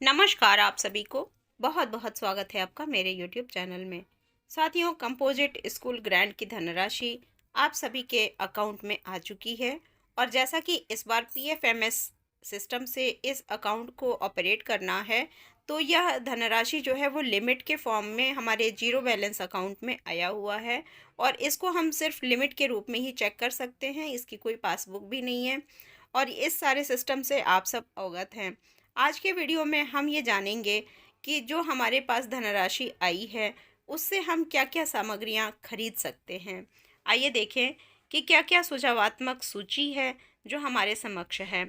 नमस्कार आप सभी को। बहुत बहुत स्वागत है आपका मेरे YouTube चैनल में। साथियों, कंपोजिट स्कूल ग्रांट की धनराशि आप सभी के अकाउंट में आ चुकी है और जैसा कि इस बार PFMS सिस्टम से इस अकाउंट को ऑपरेट करना है, तो यह धनराशि जो है वो लिमिट के फॉर्म में हमारे जीरो बैलेंस अकाउंट में आया हुआ है और इसको हम सिर्फ लिमिट के रूप में ही चेक कर सकते हैं। इसकी कोई पासबुक भी नहीं है और इस सारे सिस्टम से आप सब अवगत हैं। आज के वीडियो में हम ये जानेंगे कि जो हमारे पास धनराशि आई है उससे हम क्या क्या सामग्रियां खरीद सकते हैं। आइए देखें कि क्या क्या सुझावात्मक सूची है जो हमारे समक्ष है।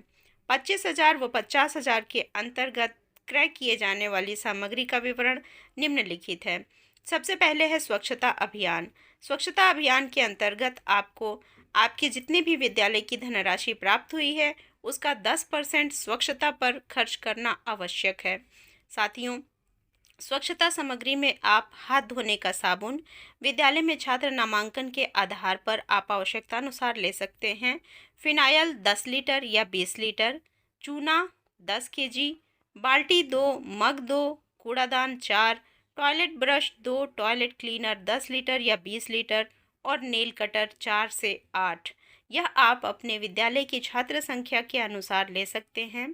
25,000 व 50,000 के अंतर्गत क्रय किए जाने वाली सामग्री का विवरण निम्नलिखित है। सबसे पहले है स्वच्छता अभियान। स्वच्छता अभियान के अंतर्गत आपको आपकी जितनी भी विद्यालय की धनराशि प्राप्त हुई है उसका 10% स्वच्छता पर खर्च करना आवश्यक है। साथियों, स्वच्छता सामग्री में आप हाथ धोने का साबुन विद्यालय में छात्र नामांकन के आधार पर आप आवश्यकता अनुसार ले सकते हैं। फिनाइल 10 लीटर या 20 लीटर, चूना 10 केजी, बाल्टी 2, मग 2, कूड़ादान 4, toilet brush 2, toilet cleaner 10 litre या 20 लीटर और नेल कटर 4 से 8। यह आप अपने विद्यालय की छात्र संख्या के अनुसार ले सकते हैं।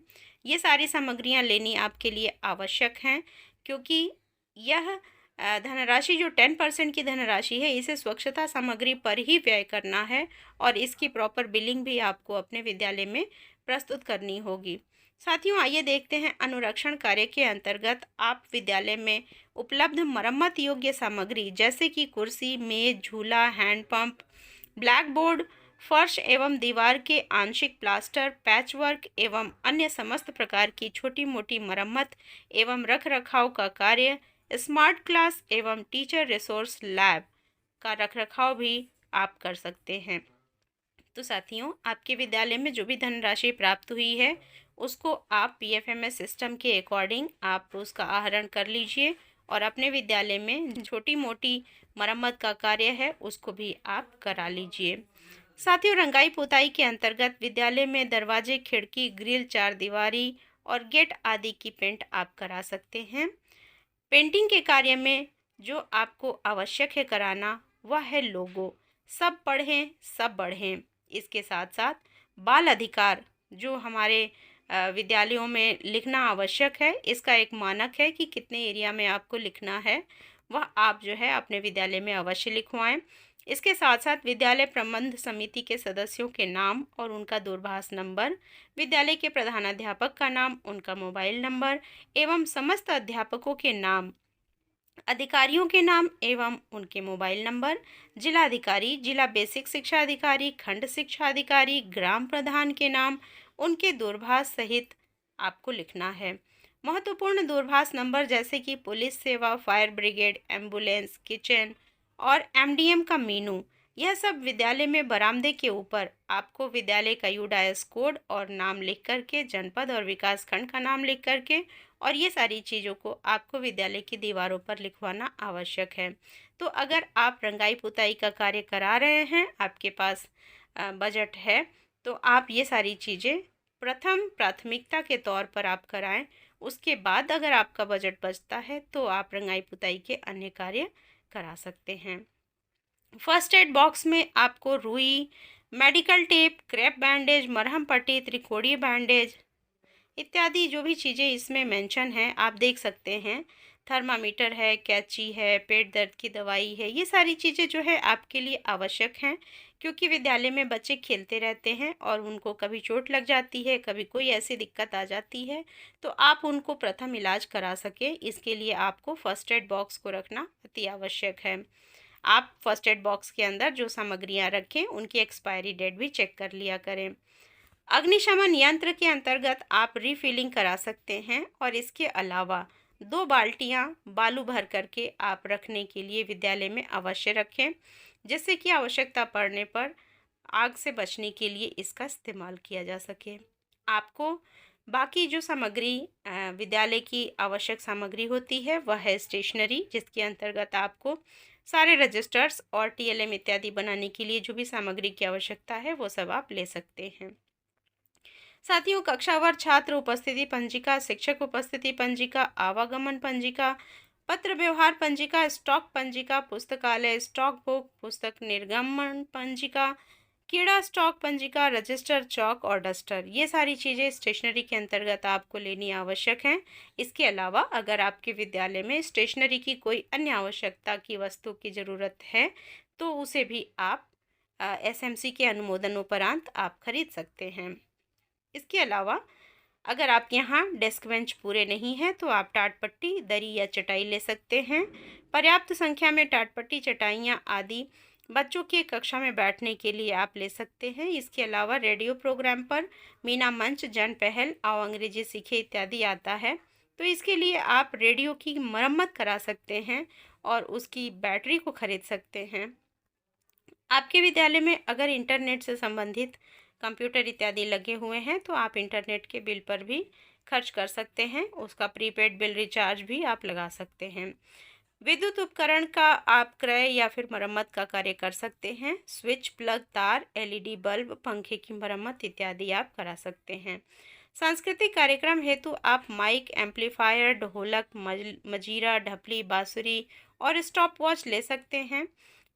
ये सारी सामग्रियां लेनी आपके लिए आवश्यक हैं क्योंकि यह धनराशि जो 10% की धनराशि है इसे स्वच्छता सामग्री पर ही व्यय करना है और इसकी प्रॉपर बिलिंग भी आपको अपने विद्यालय में प्रस्तुत करनी होगी। साथियों, आइए देखते हैं अनुरक्षण कार्य के अंतर्गत आप विद्यालय में उपलब्ध मरम्मत योग्य सामग्री जैसे कि कुर्सी, मेज, झूला, हैंडपंप, ब्लैक बोर्ड, फर्श एवं दीवार के आंशिक प्लास्टर, पैचवर्क एवं अन्य समस्त प्रकार की छोटी मोटी मरम्मत एवं रख रखाव का कार्य, स्मार्ट क्लास एवं टीचर रिसोर्स लैब का रखरखाव भी आप कर सकते हैं। तो साथियों, आपके विद्यालय में जो भी धनराशि प्राप्त हुई है उसको आप PFMS सिस्टम के अकॉर्डिंग आप उसका आहरण कर लीजिए और अपने विद्यालय में छोटी मोटी मरम्मत का कार्य है उसको भी आप करा लीजिए। साथियों, रंगाई पुताई के अंतर्गत विद्यालय में दरवाजे, खिड़की, ग्रिल, चार दीवारी और गेट आदि की पेंट आप करा सकते हैं। पेंटिंग के कार्य में जो आपको आवश्यक है कराना वह है लोगो। सब पढ़ें सब बढ़ें। इसके साथ साथ बाल अधिकार जो हमारे विद्यालयों में लिखना आवश्यक है, इसका एक मानक है कि कितने एरिया में आपको लिखना है, वह आप जो है अपने विद्यालय में अवश्य लिखवाएं। इसके साथ साथ विद्यालय प्रबंध समिति के सदस्यों के नाम और उनका दूरभाष नंबर, विद्यालय के प्रधानाध्यापक का नाम, उनका मोबाइल नंबर एवं समस्त अध्यापकों के नाम, अधिकारियों के नाम एवं उनके मोबाइल नंबर, जिला अधिकारी, जिला बेसिक शिक्षा अधिकारी, खंड शिक्षा अधिकारी, ग्राम प्रधान के नाम, उनके दूरभाष सहित आपको लिखना है। महत्वपूर्ण दूरभाष नंबर जैसे कि पुलिस सेवा, फायर ब्रिगेड, एम्बुलेंस, किचन और MDM का मीनू, यह सब विद्यालय में बरामदे के ऊपर आपको विद्यालय का यूडाइस कोड और नाम लिख करके, जनपद और विकास खंड का नाम लिख करके और ये सारी चीज़ों को आपको विद्यालय की दीवारों पर लिखवाना आवश्यक है। तो अगर आप रंगाई पुताई का कार्य करा रहे हैं, आपके पास बजट है, तो आप ये सारी चीज़ें प्रथम प्राथमिकता के तौर पर आप कराएं। उसके बाद अगर आपका बजट बचता है तो आप रंगाई पुताई के अन्य कार्य करा सकते हैं। फर्स्ट एड बॉक्स में आपको रुई, मेडिकल टेप, क्रैप बैंडेज, मरहम पट्टी, त्रिकोणीय बैंडेज इत्यादि जो भी चीज़ें इसमें मेंशन है आप देख सकते हैं। थर्मामीटर है, कैंची है, पेट दर्द की दवाई है, ये सारी चीज़ें जो है आपके लिए आवश्यक हैं क्योंकि विद्यालय में बच्चे खेलते रहते हैं और उनको कभी चोट लग जाती है, कभी कोई ऐसी दिक्कत आ जाती है, तो आप उनको प्रथम इलाज करा सके इसके लिए आपको फर्स्ट एड बॉक्स को रखना अति आवश्यक है। आप फर्स्ट एड बॉक्स के अंदर जो सामग्रियां रखें उनकी एक्सपायरी डेट भी चेक कर लिया करें। अग्निशमन यंत्र के अंतर्गत आप रिफिलिंग करा सकते हैं और इसके अलावा 2 बाल्टियां बालू भर करके आप रखने के लिए विद्यालय में अवश्य रखें, जिससे कि आवश्यकता पड़ने पर आग से बचने के लिए इसका इस्तेमाल किया जा सके। आपको बाकी जो सामग्री विद्यालय की आवश्यक सामग्री होती है वह है स्टेशनरी, जिसके अंतर्गत आपको सारे रजिस्टर्स और TLM इत्यादि बनाने के लिए जो भी सामग्री की आवश्यकता है वो सब आप ले सकते हैं। साथियों, कक्षावार छात्र उपस्थिति पंजिका, शिक्षक उपस्थिति पंजिका, आवागमन पंजिका, पत्र व्यवहार पंजिका, स्टॉक पंजिका, पुस्तकालय स्टॉक बुक, पुस्तक निर्गमन पंजिका, कीड़ा स्टॉक पंजिका, रजिस्टर, चौक और डस्टर, ये सारी चीज़ें स्टेशनरी के अंतर्गत आपको लेनी आवश्यक हैं। इसके अलावा अगर आपके विद्यालय में स्टेशनरी की कोई अन्य आवश्यकता की वस्तु की ज़रूरत है तो उसे भी आप एसएमसी के अनुमोदन उपरांत आप खरीद सकते हैं। इसके अलावा अगर आपके यहाँ डेस्क बेंच पूरे नहीं हैं तो आप टाट पट्टी, दरी या चटाई ले सकते हैं। पर्याप्त संख्या में टाट पट्टी, चटाइयाँ आदि बच्चों के कक्षा में बैठने के लिए आप ले सकते हैं। इसके अलावा रेडियो प्रोग्राम पर मीना मंच, जन पहल, आओ अंग्रेजी सीखे इत्यादि आता है, तो इसके लिए आप रेडियो की मरम्मत करा सकते हैं और उसकी बैटरी को खरीद सकते हैं। आपके विद्यालय में अगर इंटरनेट से संबंधित कंप्यूटर इत्यादि लगे हुए हैं तो आप इंटरनेट के बिल पर भी खर्च कर सकते हैं, उसका प्रीपेड बिल रिचार्ज भी आप लगा सकते हैं। विद्युत उपकरण का आप क्रय या फिर मरम्मत का कार्य कर सकते हैं। स्विच, प्लग, तार, एलईडी बल्ब, पंखे की मरम्मत इत्यादि आप करा सकते हैं। सांस्कृतिक कार्यक्रम हेतु आप माइक, एम्पलीफायर, ढोलक, मजीरा, ढपली, बांसुरी और स्टॉप वॉच ले सकते हैं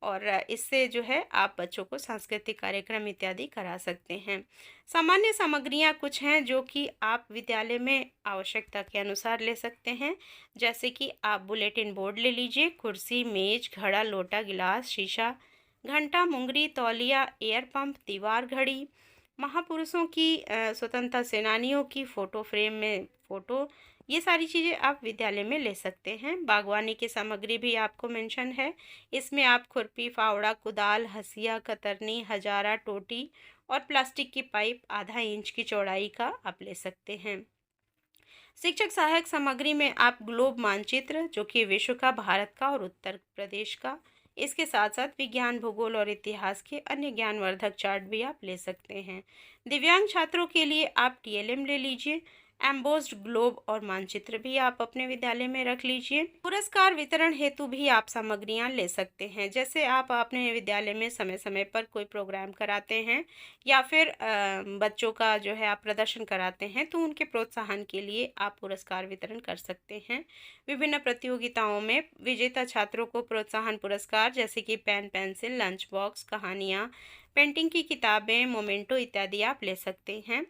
और इससे जो है आप बच्चों को सांस्कृतिक कार्यक्रम इत्यादि करा सकते हैं। सामान्य सामग्रियां कुछ हैं जो कि आप विद्यालय में आवश्यकता के अनुसार ले सकते हैं, जैसे कि आप बुलेटिन बोर्ड ले लीजिए, कुर्सी, मेज, घड़ा, लोटा, गिलास, शीशा, घंटा, मुंगरी, तौलिया, एयर पंप, दीवार घड़ी, महापुरुषों की स्वतंत्रता सेनानियों की फ़ोटो फ्रेम में फ़ोटो, ये सारी चीज़ें आप विद्यालय में ले सकते हैं। बागवानी की सामग्री भी आपको मेंशन है, इसमें आप खुरपी, फावड़ा, कुदाल, हंसिया, कतरनी, हजारा, टोटी और प्लास्टिक की पाइप आधा इंच की चौड़ाई का आप ले सकते हैं। शिक्षक सहायक सामग्री में आप ग्लोब मानचित्र, जो कि विश्व का, भारत का और उत्तर प्रदेश का, इसके साथ साथ विज्ञान, भूगोल और इतिहास के अन्य ज्ञानवर्धक चार्ट भी आप ले सकते हैं। दिव्यांग छात्रों के लिए आप टीएलएम ले लीजिए। एम्बोस्ड ग्लोब और मानचित्र भी आप अपने विद्यालय में रख लीजिए। पुरस्कार वितरण हेतु भी आप सामग्रियां ले सकते हैं, जैसे आप अपने विद्यालय में समय समय पर कोई प्रोग्राम कराते हैं या फिर बच्चों का जो है आप प्रदर्शन कराते हैं तो उनके प्रोत्साहन के लिए आप पुरस्कार वितरण कर सकते हैं। विभिन्न प्रतियोगिताओं में विजेता छात्रों को प्रोत्साहन पुरस्कार, जैसे कि पेन, पेंसिल, लंच बॉक्स, कहानियाँ, पेंटिंग की किताबें, मोमेंटो इत्यादि आप ले सकते हैं।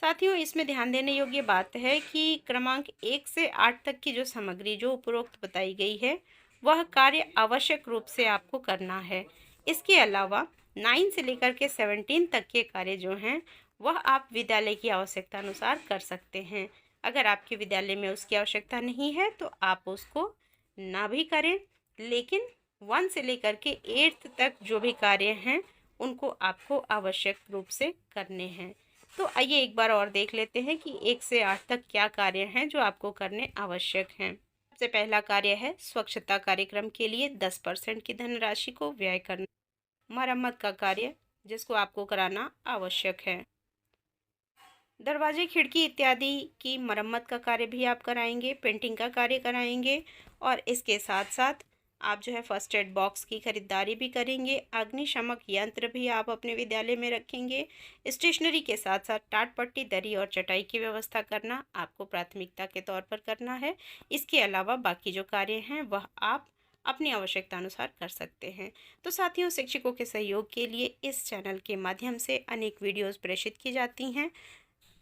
साथियों, इसमें ध्यान देने योग्य बात है कि क्रमांक 1 से 8 तक की जो सामग्री जो उपरोक्त बताई गई है वह कार्य आवश्यक रूप से आपको करना है। इसके अलावा 9 से लेकर के 17 तक के कार्य जो हैं वह आप विद्यालय की आवश्यकता अनुसार कर सकते हैं। अगर आपके विद्यालय में उसकी आवश्यकता नहीं है तो आप उसको ना भी करें, लेकिन 1 से लेकर के 8 तक जो भी कार्य हैं उनको आपको आवश्यक रूप से करने हैं। तो आइए एक बार और देख लेते हैं कि 1 से 8 तक क्या कार्य हैं जो आपको करने आवश्यक हैं। सबसे पहला कार्य है स्वच्छता कार्यक्रम के लिए 10% की धनराशि को व्यय करना। मरम्मत का कार्य जिसको आपको कराना आवश्यक है। दरवाजे, खिड़की इत्यादि की मरम्मत का कार्य भी आप कराएंगे, पेंटिंग का कार्य कराएंगे और इसके साथ साथ आप जो है फर्स्ट एड बॉक्स की खरीदारी भी करेंगे। अग्निशमक यंत्र भी आप अपने विद्यालय में रखेंगे। स्टेशनरी के साथ साथ टाट पट्टी, दरी और चटाई की व्यवस्था करना आपको प्राथमिकता के तौर पर करना है। इसके अलावा बाकी जो कार्य हैं वह आप अपनी आवश्यकता अनुसार कर सकते हैं। तो साथियों, शिक्षकों के सहयोग के लिए इस चैनल के माध्यम से अनेक वीडियोज़ प्रेषित की जाती हैं।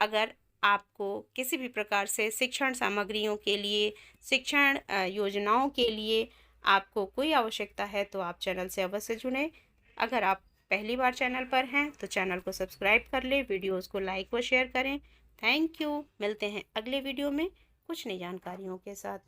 अगर आपको किसी भी प्रकार से शिक्षण सामग्रियों के लिए, शिक्षण योजनाओं के लिए आपको कोई आवश्यकता है तो आप चैनल से अवश्य जुड़ें। अगर आप पहली बार चैनल पर हैं तो चैनल को सब्सक्राइब कर लें, वीडियोज़ को लाइक व शेयर करें। Thank you. मिलते हैं अगले वीडियो में कुछ नई जानकारियों के साथ।